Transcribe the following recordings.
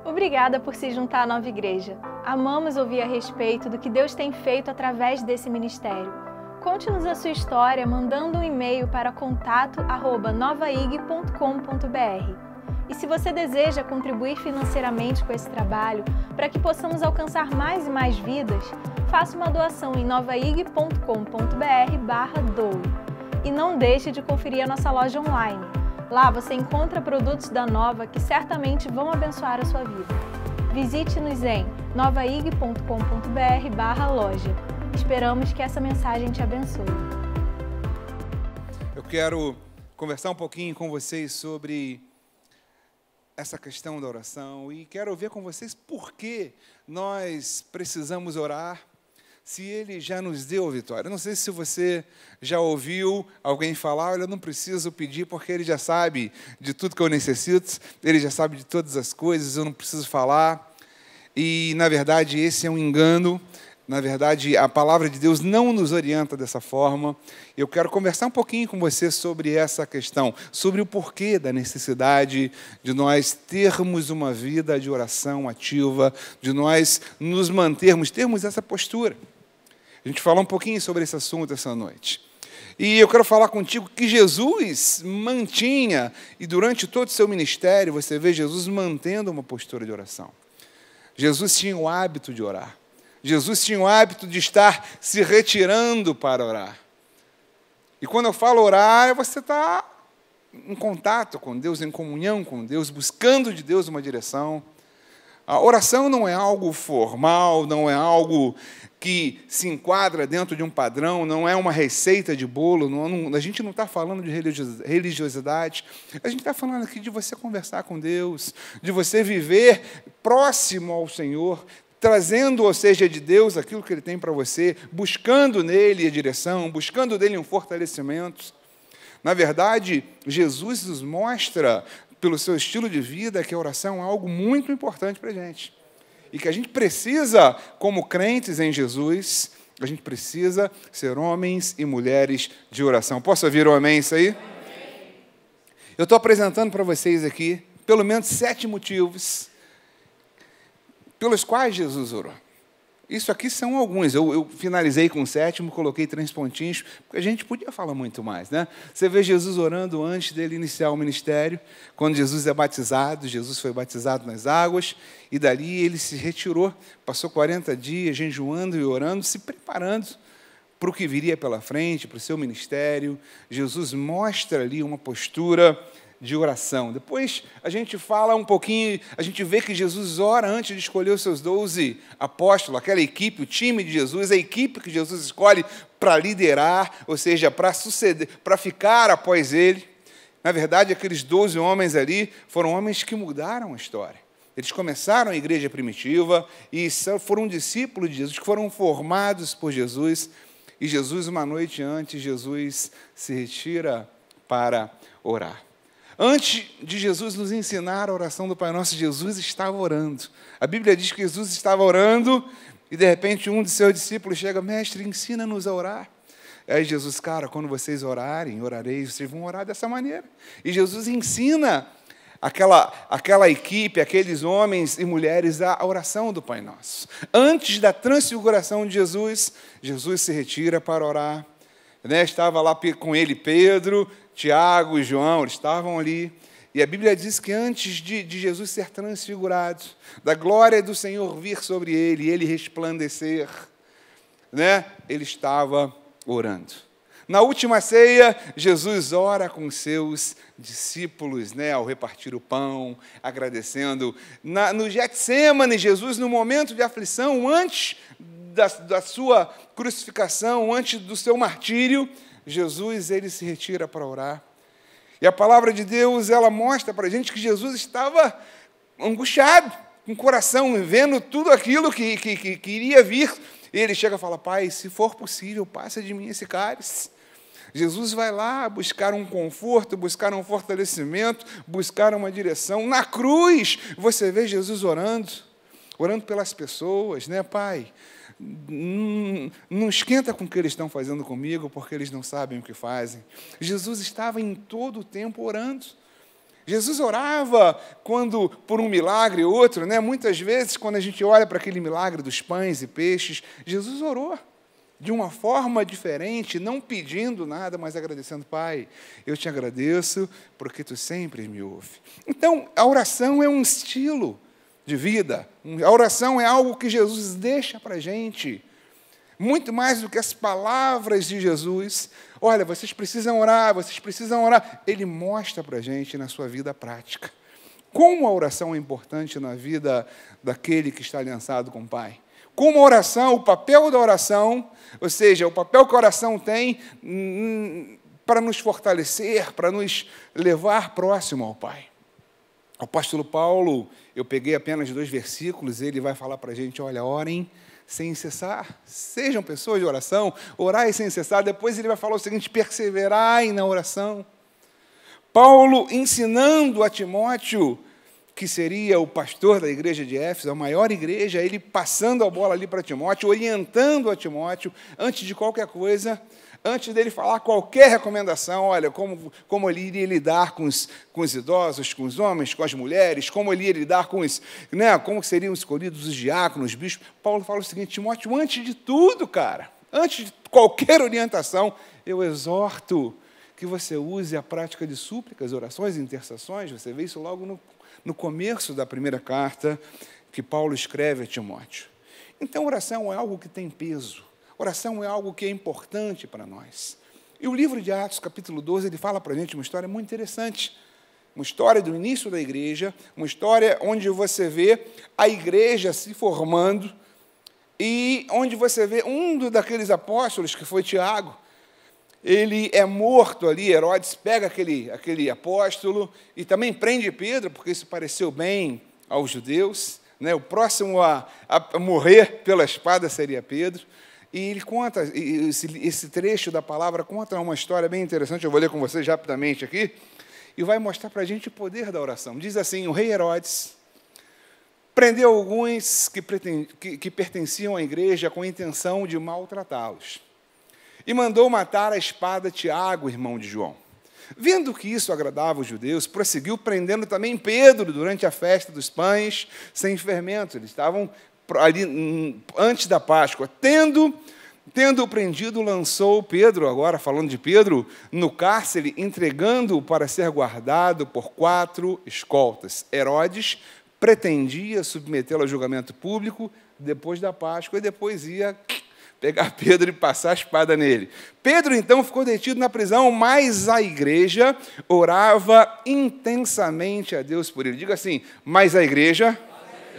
Obrigada por se juntar à Nova Igreja. Amamos ouvir a respeito do que Deus tem feito através desse ministério. Conte-nos a sua história mandando um e-mail para contato@novaig.com.br. E se você deseja contribuir financeiramente com esse trabalho, para que possamos alcançar mais e mais vidas, faça uma doação em novaig.com.br/doe. E não deixe de conferir a nossa loja online. Lá você encontra produtos da Nova que certamente vão abençoar a sua vida. Visite-nos em novaig.com.br/loja. Esperamos que essa mensagem te abençoe. Eu quero conversar um pouquinho com vocês sobre essa questão da oração e quero ver com vocês por que nós precisamos orar, se Ele já nos deu a vitória. Não sei se você já ouviu alguém falar, olha, eu não preciso pedir porque Ele já sabe de tudo que eu necessito, Ele já sabe de todas as coisas, eu não preciso falar. E, na verdade, esse é um engano. Na verdade, a palavra de Deus não nos orienta dessa forma. Eu quero conversar um pouquinho com você sobre essa questão, sobre o porquê da necessidade de nós termos uma vida de oração ativa, de nós nos termos essa postura. A gente fala um pouquinho sobre esse assunto essa noite. E eu quero falar contigo que Jesus mantinha, e durante todo o seu ministério, você vê Jesus mantendo uma postura de oração. Jesus tinha o hábito de orar. Jesus tinha o hábito de estar se retirando para orar. E quando eu falo orar, você está em contato com Deus, em comunhão com Deus, buscando de Deus uma direção. A oração não é algo formal, não é algo que se enquadra dentro de um padrão, não é uma receita de bolo, a gente não está falando de religiosidade, a gente está falando aqui de você conversar com Deus, de você viver próximo ao Senhor, trazendo, ou seja, de Deus aquilo que Ele tem para você, buscando nele a direção, buscando nele um fortalecimento. Na verdade, Jesus nos mostra, pelo seu estilo de vida, que a oração é algo muito importante para a gente. E que a gente precisa, como crentes em Jesus, a gente precisa ser homens e mulheres de oração. Posso ouvir o amém isso aí? Amém. Eu estou apresentando para vocês aqui, pelo menos 7 motivos pelos quais Jesus orou. Isso aqui são alguns. Eu finalizei com o 7º, coloquei 3 pontinhos, porque a gente podia falar muito mais, né? Você vê Jesus orando antes dele iniciar o ministério. Quando Jesus é batizado, Jesus foi batizado nas águas, e dali ele se retirou, passou 40 dias jejuando e orando, se preparando para o que viria pela frente, para o seu ministério. Jesus mostra ali uma postura de oração. Depois a gente fala um pouquinho, a gente vê que Jesus ora antes de escolher os seus 12 apóstolos, aquela equipe, o time de Jesus, a equipe que Jesus escolhe para liderar, ou seja, para suceder, para ficar após ele. Na verdade, aqueles 12 homens ali foram homens que mudaram a história. Eles começaram a igreja primitiva e foram discípulos de Jesus, que foram formados por Jesus. E Jesus, uma noite antes, Jesus se retira para orar. Antes de Jesus nos ensinar a oração do Pai Nosso, Jesus estava orando. A Bíblia diz que Jesus estava orando e, de repente, um de seus discípulos chega, mestre, ensina-nos a orar. Aí Jesus, cara, quando vocês orarem, orareis, vocês vão orar dessa maneira. E Jesus ensina aquela equipe, aqueles homens e mulheres, a oração do Pai Nosso. Antes da transfiguração de Jesus, Jesus se retira para orar. Estava lá com ele Pedro, Tiago e João, eles estavam ali. E a Bíblia diz que antes de Jesus ser transfigurado, da glória do Senhor vir sobre ele, e ele resplandecer, ele estava orando. Na última ceia, Jesus ora com seus discípulos, ao repartir o pão, agradecendo. No Getsêmani, Jesus, no momento de aflição, antes da sua crucificação, antes do seu martírio, Jesus, ele se retira para orar. E a palavra de Deus, ela mostra para a gente que Jesus estava angustiado, com o coração, vendo tudo aquilo que iria vir. E ele chega e fala, Pai, se for possível, passa de mim esse cálice. Jesus vai lá buscar um conforto, buscar um fortalecimento, buscar uma direção. Na cruz, você vê Jesus orando pelas pessoas, Pai? Não esquenta com o que eles estão fazendo comigo, porque eles não sabem o que fazem. Jesus estava em todo o tempo orando. Jesus orava quando por um milagre ou outro, né? Muitas vezes, quando a gente olha para aquele milagre dos pães e peixes, Jesus orou de uma forma diferente, não pedindo nada, mas agradecendo. Pai, eu te agradeço porque tu sempre me ouve. Então, a oração é um estilo de vida. A oração é algo que Jesus deixa para a gente. Muito mais do que as palavras de Jesus. Olha, vocês precisam orar, vocês precisam orar. Ele mostra para a gente na sua vida prática. Como a oração é importante na vida daquele que está aliançado com o Pai. Como a oração, o papel da oração, ou seja, o papel que a oração tem para nos fortalecer, para nos levar próximo ao Pai. O apóstolo Paulo, eu peguei apenas 2 versículos, ele vai falar para a gente, olha, orem sem cessar, sejam pessoas de oração, orai sem cessar. Depois ele vai falar o seguinte, perseverai na oração. Paulo ensinando a Timóteo, que seria o pastor da igreja de Éfeso, a maior igreja, ele passando a bola ali para Timóteo, orientando a Timóteo, antes de qualquer coisa, antes dele falar qualquer recomendação, olha, como ele iria lidar com os idosos, com os homens, com as mulheres, como ele iria lidar com os, né, como seriam escolhidos os diáconos, os bispos. Paulo fala o seguinte, Timóteo, antes de tudo, cara, antes de qualquer orientação, eu exorto que você use a prática de súplicas, orações e intercessões. Você vê isso logo no começo da primeira carta que Paulo escreve a Timóteo. Então, oração é algo que tem peso. Oração é algo que é importante para nós. E o livro de Atos, capítulo 12, ele fala para a gente uma história muito interessante. Uma história do início da igreja, uma história onde você vê a igreja se formando e onde você vê um daqueles apóstolos, que foi Tiago, ele é morto ali, Herodes pega aquele apóstolo e também prende Pedro, porque isso pareceu bem aos judeus, né? O próximo a morrer pela espada seria Pedro. E ele conta, esse trecho da palavra conta uma história bem interessante, eu vou ler com vocês rapidamente aqui, e vai mostrar para a gente o poder da oração. Diz assim, o rei Herodes prendeu alguns que pertenciam à igreja com a intenção de maltratá-los, e mandou matar a espada Tiago, irmão de João. Vendo que isso agradava os judeus, prosseguiu prendendo também Pedro durante a festa dos pães sem fermento. Eles estavam ali antes da Páscoa. Tendo-o prendido, lançou Pedro, agora falando de Pedro, no cárcere, entregando-o para ser guardado por 4 escoltas. Herodes pretendia submetê-lo a julgamento público depois da Páscoa e depois ia pegar Pedro e passar a espada nele. Pedro, então, ficou detido na prisão, mas a igreja orava intensamente a Deus por ele. Diga assim, mas a igreja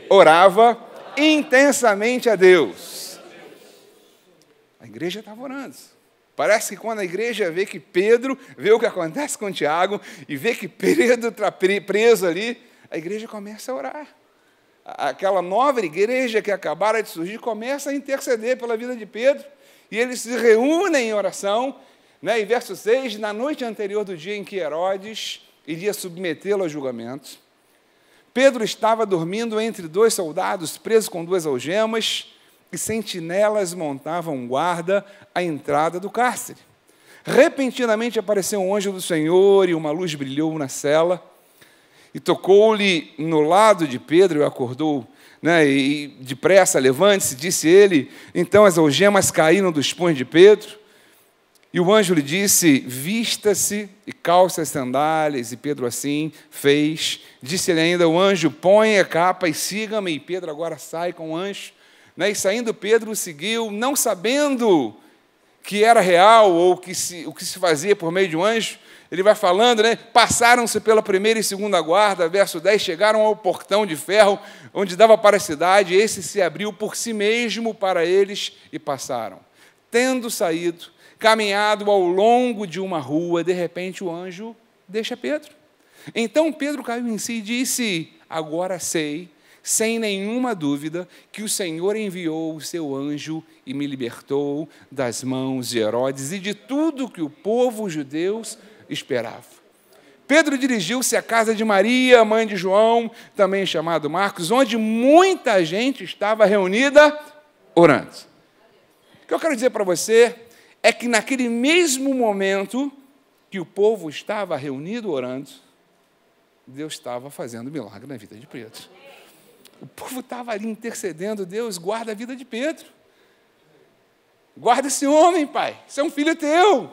orava intensamente a Deus. A igreja estava orando. Parece que quando a igreja vê que Pedro, vê o que acontece com Tiago, e vê que Pedro está preso ali, a igreja começa a orar. Aquela nova igreja que acabara de surgir começa a interceder pela vida de Pedro, e eles se reúnem em oração, né? Em verso 6, na noite anterior do dia em que Herodes iria submetê-lo a julgamento, Pedro estava dormindo entre 2 soldados, preso com 2 algemas, e sentinelas montavam guarda à entrada do cárcere. Repentinamente apareceu um anjo do Senhor, e uma luz brilhou na cela, e tocou-lhe no lado de Pedro e o acordou, né? E depressa, levante-se, disse ele. Então as algemas caíram dos punhos de Pedro, e o anjo lhe disse, vista-se e calce as sandálias, e Pedro assim fez. Disse-lhe ainda o anjo, põe a capa e siga-me, e Pedro agora sai com o anjo, né? E saindo Pedro o seguiu, não sabendo que era real, ou o que se fazia por meio de um anjo. Ele vai falando, né? Passaram-se pela primeira e segunda guarda, verso 10, chegaram ao portão de ferro, onde dava para a cidade, e esse se abriu por si mesmo para eles, e passaram. Tendo saído, caminhado ao longo de uma rua, de repente o anjo deixa Pedro. Então Pedro caiu em si e disse, agora sei, sem nenhuma dúvida, que o Senhor enviou o seu anjo e me libertou das mãos de Herodes e de tudo que o povo judeu esperava. Pedro dirigiu-se à casa de Maria, mãe de João, também chamado Marcos, onde muita gente estava reunida orando. O que eu quero dizer para você é que naquele mesmo momento que o povo estava reunido orando, Deus estava fazendo milagre na vida de Pedro. O povo estava ali intercedendo, Deus, guarda a vida de Pedro. Guarda esse homem, Pai, isso é um filho teu.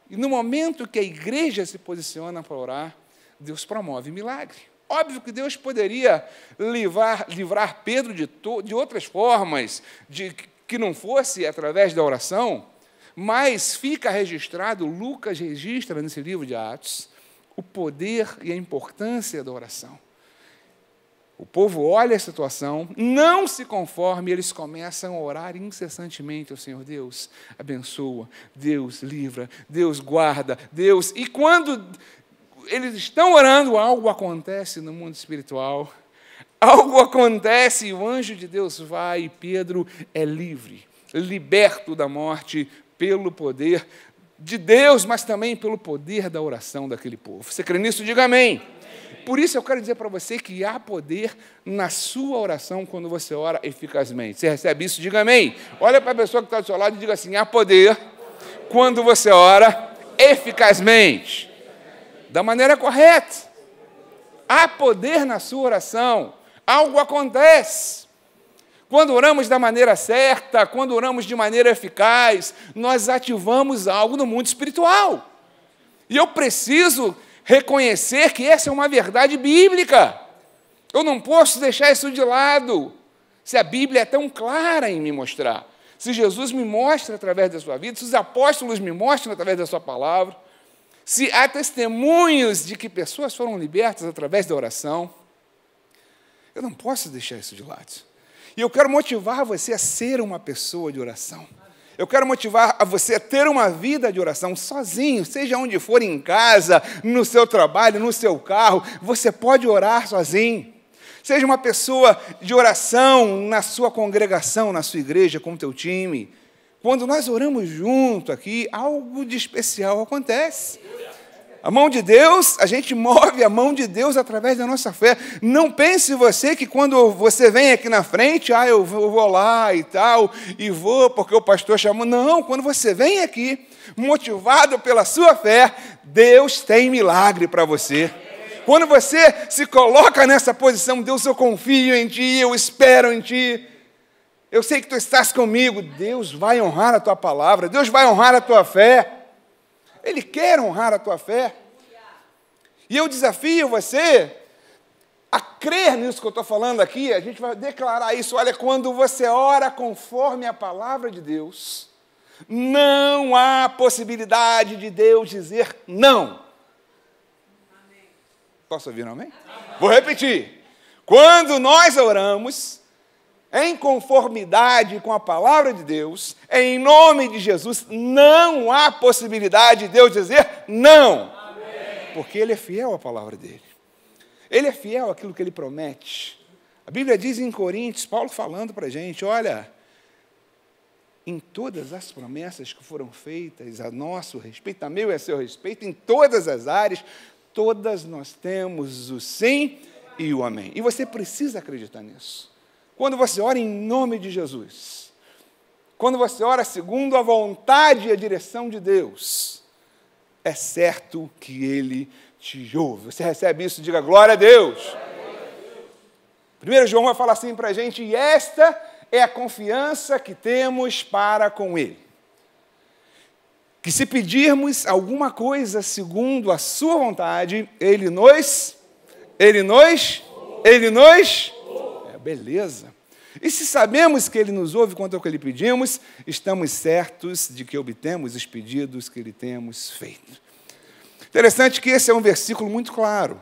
E no momento que a igreja se posiciona para orar, Deus promove milagre. Óbvio que Deus poderia livrar Pedro de outras formas, que não fosse através da oração, mas fica registrado, Lucas registra nesse livro de Atos, o poder e a importância da oração. O povo olha a situação, não se conforma, e eles começam a orar incessantemente ao Senhor. Deus abençoa, Deus livra, Deus guarda, Deus... E quando eles estão orando, algo acontece no mundo espiritual, algo acontece, e o anjo de Deus vai, e Pedro é livre, liberto da morte pelo poder de Deus, mas também pelo poder da oração daquele povo. Você crê nisso? Diga amém. Por isso eu quero dizer para você que há poder na sua oração quando você ora eficazmente. Você recebe isso? Diga amém. Olha para a pessoa que está do seu lado e diga assim, há poder quando você ora eficazmente, da maneira correta. Há poder na sua oração. Algo acontece. Quando oramos da maneira certa, quando oramos de maneira eficaz, nós ativamos algo no mundo espiritual. E eu preciso reconhecer que essa é uma verdade bíblica. Eu não posso deixar isso de lado. Se a Bíblia é tão clara em me mostrar, se Jesus me mostra através da sua vida, se os apóstolos me mostram através da sua palavra, se há testemunhos de que pessoas foram libertas através da oração, eu não posso deixar isso de lado. E eu quero motivar você a ser uma pessoa de oração. Eu quero motivar a você a ter uma vida de oração sozinho, seja onde for, em casa, no seu trabalho, no seu carro, você pode orar sozinho. Seja uma pessoa de oração na sua congregação, na sua igreja, com o teu time. Quando nós oramos junto aqui, algo de especial acontece. A mão de Deus, a gente move a mão de Deus através da nossa fé. Não pense você que quando você vem aqui na frente, eu vou lá e tal, e vou porque o pastor chamou. Não, quando você vem aqui, motivado pela sua fé, Deus tem milagre para você. Quando você se coloca nessa posição, Deus, eu confio em Ti, eu espero em Ti. Eu sei que Tu estás comigo. Deus vai honrar a Tua palavra, Deus vai honrar a Tua fé. Ele quer honrar a tua fé. E eu desafio você a crer nisso que eu estou falando aqui. A gente vai declarar isso. Olha, quando você ora conforme a palavra de Deus, não há possibilidade de Deus dizer não. Posso ouvir um amém? Vou repetir. Quando nós oramos em conformidade com a palavra de Deus, em nome de Jesus, não há possibilidade de Deus dizer não. Amém. Porque Ele é fiel à palavra dEle. Ele é fiel àquilo que Ele promete. A Bíblia diz em Coríntios, Paulo falando para a gente, olha, em todas as promessas que foram feitas a nosso respeito, a meu e a seu respeito, em todas as áreas, todas nós temos o sim e o amém. E você precisa acreditar nisso. Quando você ora em nome de Jesus, quando você ora segundo a vontade e a direção de Deus, é certo que Ele te ouve. Você recebe isso? Diga glória a Deus. 1 João vai falar assim para a gente, e esta é a confiança que temos para com Ele. Que se pedirmos alguma coisa segundo a sua vontade, Ele nos... Beleza. E se sabemos que Ele nos ouve quanto ao que lhe pedimos, estamos certos de que obtemos os pedidos que lhe temos feito. Interessante que esse é um versículo muito claro.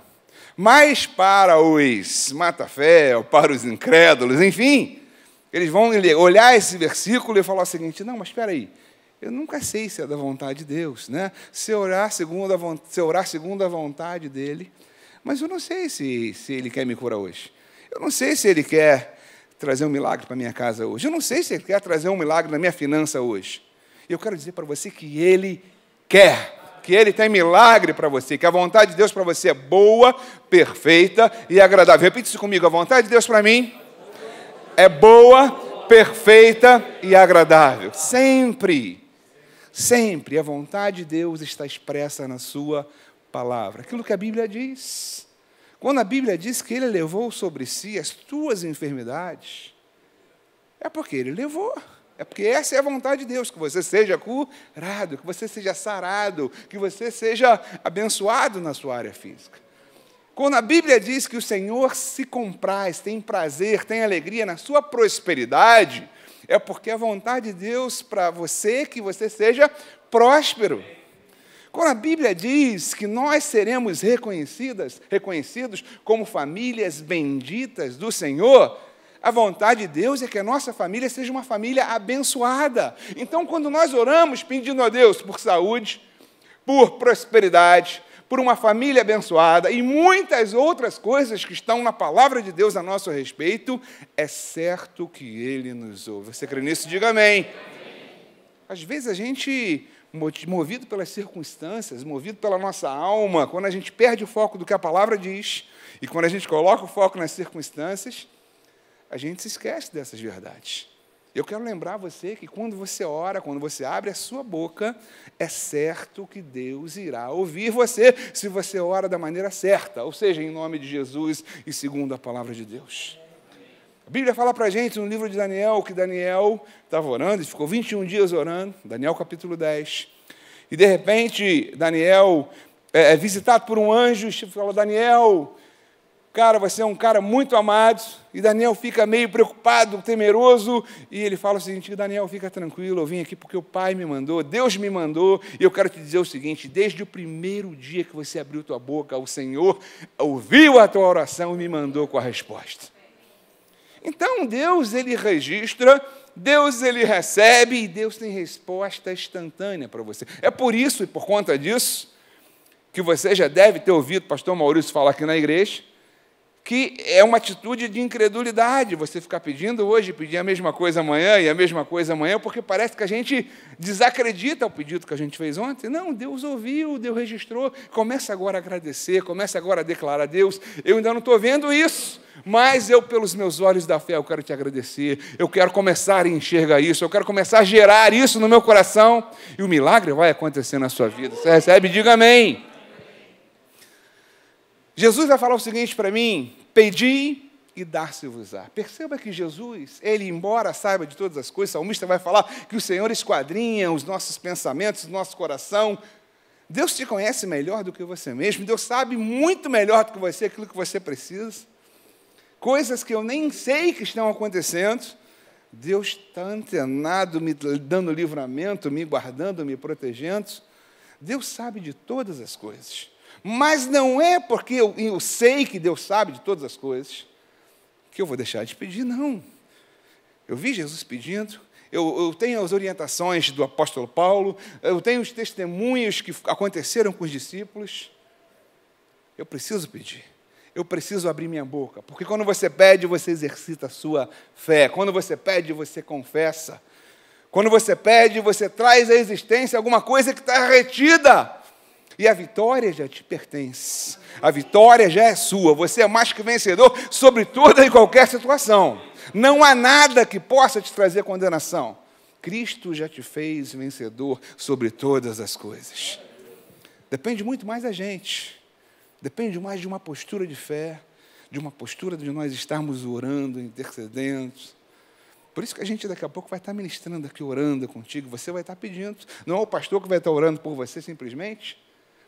Mas para os mata-fé, ou para os incrédulos, enfim, eles vão olhar esse versículo e falar o seguinte, não, mas espera aí, eu nunca sei se é da vontade de Deus, né? Se eu orar segundo a vontade dEle, mas eu não sei se Ele quer me curar hoje. Eu não sei se Ele quer trazer um milagre para a minha casa hoje. Eu não sei se Ele quer trazer um milagre na minha finança hoje. E eu quero dizer para você que Ele quer, que Ele tem milagre para você, que a vontade de Deus para você é boa, perfeita e agradável. Repita isso comigo, a vontade de Deus para mim é boa, perfeita e agradável. Sempre, sempre a vontade de Deus está expressa na sua palavra, aquilo que a Bíblia diz. Quando a Bíblia diz que Ele levou sobre si as tuas enfermidades, é porque Ele levou. É porque essa é a vontade de Deus, que você seja curado, que você seja sarado, que você seja abençoado na sua área física. Quando a Bíblia diz que o Senhor se compraz, tem prazer, tem alegria na sua prosperidade, é porque a vontade de Deus para você é que você seja próspero. Quando a Bíblia diz que nós seremos reconhecidos como famílias benditas do Senhor, a vontade de Deus é que a nossa família seja uma família abençoada. Então, quando nós oramos pedindo a Deus por saúde, por prosperidade, por uma família abençoada e muitas outras coisas que estão na palavra de Deus a nosso respeito, é certo que Ele nos ouve. Você crê nisso? Diga amém. Às vezes a gente, movido pelas circunstâncias, movido pela nossa alma, quando a gente perde o foco do que a palavra diz e quando a gente coloca o foco nas circunstâncias, a gente se esquece dessas verdades. Eu quero lembrar você que quando você ora, quando você abre a sua boca, é certo que Deus irá ouvir você, se você ora da maneira certa, ou seja, em nome de Jesus e segundo a palavra de Deus. A Bíblia fala para a gente no livro de Daniel, que Daniel estava orando, e ficou 21 dias orando, Daniel capítulo 10, e de repente Daniel é visitado por um anjo, e fala, Daniel, cara, você é um cara muito amado, e Daniel fica meio preocupado, temeroso, e ele fala o seguinte, Daniel, fica tranquilo, eu vim aqui porque o Pai me mandou, Deus me mandou, e eu quero te dizer o seguinte, desde o primeiro dia que você abriu tua boca, o Senhor ouviu a tua oração e me mandou com a resposta. Então, Deus, Ele registra, Deus, Ele recebe, e Deus tem resposta instantânea para você. É por isso e por conta disso, que você já deve ter ouvido o pastor Maurício falar aqui na igreja, que é uma atitude de incredulidade, você ficar pedindo hoje, pedir a mesma coisa amanhã e a mesma coisa amanhã, porque parece que a gente desacredita o pedido que a gente fez ontem. Não, Deus ouviu, Deus registrou, começa agora a agradecer, começa agora a declarar a Deus, eu ainda não estou vendo isso, mas eu, pelos meus olhos da fé, eu quero te agradecer, eu quero começar a enxergar isso, eu quero começar a gerar isso no meu coração, e o milagre vai acontecer na sua vida. Você recebe? Diga amém. Jesus vai falar o seguinte para mim, pedi e dar-se-vos-á. Perceba que Jesus, Ele, embora saiba de todas as coisas, o salmista vai falar que o Senhor esquadrinha os nossos pensamentos, o nosso coração. Deus te conhece melhor do que você mesmo, Deus sabe muito melhor do que você aquilo que você precisa. Coisas que eu nem sei que estão acontecendo, Deus está antenado, me dando livramento, me guardando, me protegendo. Deus sabe de todas as coisas. Mas não é porque eu sei que Deus sabe de todas as coisas que eu vou deixar de pedir, não. Eu vi Jesus pedindo, eu tenho as orientações do apóstolo Paulo, eu tenho os testemunhos que aconteceram com os discípulos. Eu preciso pedir, eu preciso abrir minha boca, porque quando você pede, você exercita a sua fé. Quando você pede, você confessa. Quando você pede, você traz à existência alguma coisa que está retida. E a vitória já te pertence. A vitória já é sua. Você é mais que vencedor sobre toda e qualquer situação. Não há nada que possa te trazer condenação. Cristo já te fez vencedor sobre todas as coisas. Depende muito mais da gente. Depende mais de uma postura de fé, de uma postura de nós estarmos orando, intercedendo. Por isso que a gente daqui a pouco vai estar ministrando aqui, orando contigo. Você vai estar pedindo. Não é o pastor que vai estar orando por você simplesmente,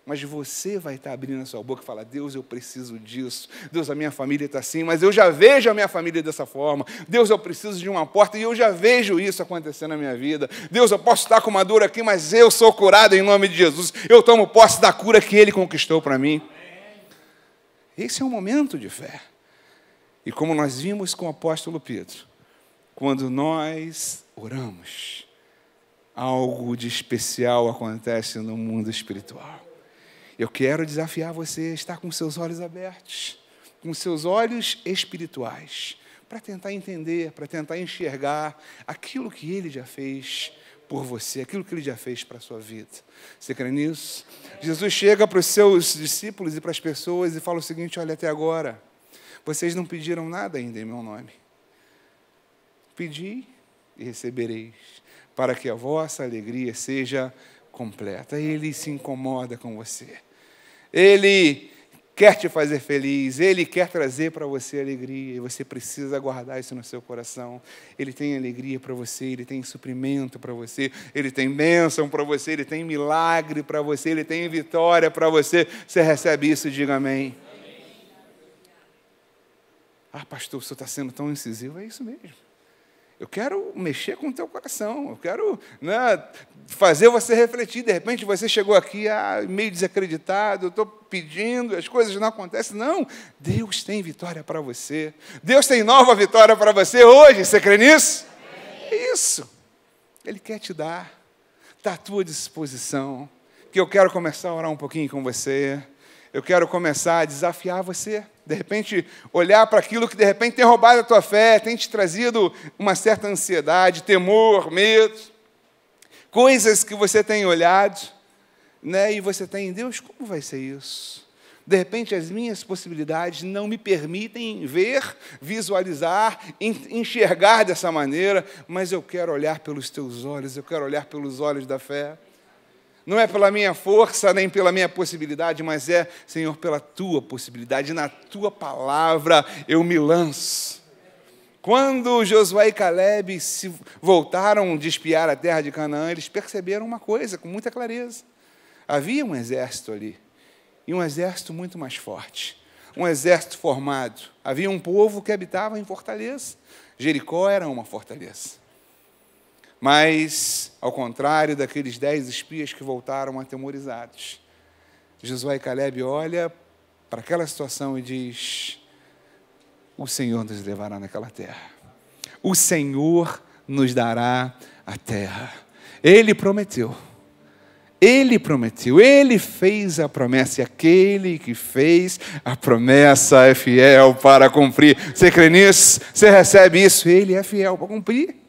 mas você vai estar abrindo a sua boca e falar, Deus, eu preciso disso. Deus, a minha família está assim, mas eu já vejo a minha família dessa forma. Deus, eu preciso de uma porta e eu já vejo isso acontecendo na minha vida. Deus, eu posso estar com uma dor aqui, mas eu sou curado em nome de Jesus. Eu tomo posse da cura que Ele conquistou para mim. Esse é um momento de fé. E como nós vimos com o apóstolo Pedro, quando nós oramos, algo de especial acontece no mundo espiritual. Eu quero desafiar você a estar com seus olhos abertos, com seus olhos espirituais, para tentar entender, para tentar enxergar aquilo que Ele já fez por você, aquilo que Ele já fez para a sua vida. Você crê nisso? Jesus chega para os seus discípulos e para as pessoas e fala o seguinte, olha, até agora, vocês não pediram nada ainda em meu nome. Pedi e recebereis, para que a vossa alegria seja completa. Ele se incomoda com você. Ele quer te fazer feliz, Ele quer trazer para você alegria, e você precisa guardar isso no seu coração. Ele tem alegria para você, Ele tem suprimento para você, Ele tem bênção para você, Ele tem milagre para você, Ele tem vitória para você. Você recebe isso, diga amém. Ah, pastor, o senhor está sendo tão incisivo. É isso mesmo. Eu quero mexer com o teu coração, eu quero, né, fazer você refletir. De repente você chegou aqui meio desacreditado, eu estou pedindo, as coisas não acontecem. Não, Deus tem vitória para você. Deus tem nova vitória para você hoje. Você crê nisso? É isso. Ele quer te dar, está à tua disposição. Que eu quero começar a orar um pouquinho com você. Eu quero começar a desafiar você. De repente, olhar para aquilo que de repente tem roubado a tua fé, tem te trazido uma certa ansiedade, temor, medo. Coisas que você tem olhado, né, e você tem, Deus, como vai ser isso? De repente, as minhas possibilidades não me permitem ver, visualizar, enxergar dessa maneira, mas eu quero olhar pelos teus olhos, eu quero olhar pelos olhos da fé. Não é pela minha força, nem pela minha possibilidade, mas é, Senhor, pela Tua possibilidade. Na Tua palavra eu me lanço. Quando Josué e Caleb se voltaram de espiar a terra de Canaã, eles perceberam uma coisa com muita clareza. Havia um exército ali, e um exército muito mais forte. Um exército formado. Havia um povo que habitava em fortaleza. Jericó era uma fortaleza. Mas, ao contrário daqueles 10 espias que voltaram atemorizados, Josué e Caleb olham para aquela situação e diz: o Senhor nos levará naquela terra. O Senhor nos dará a terra. Ele prometeu. Ele prometeu, Ele fez a promessa, e aquele que fez a promessa é fiel para cumprir. Você crê nisso? Você recebe isso? Ele é fiel para cumprir.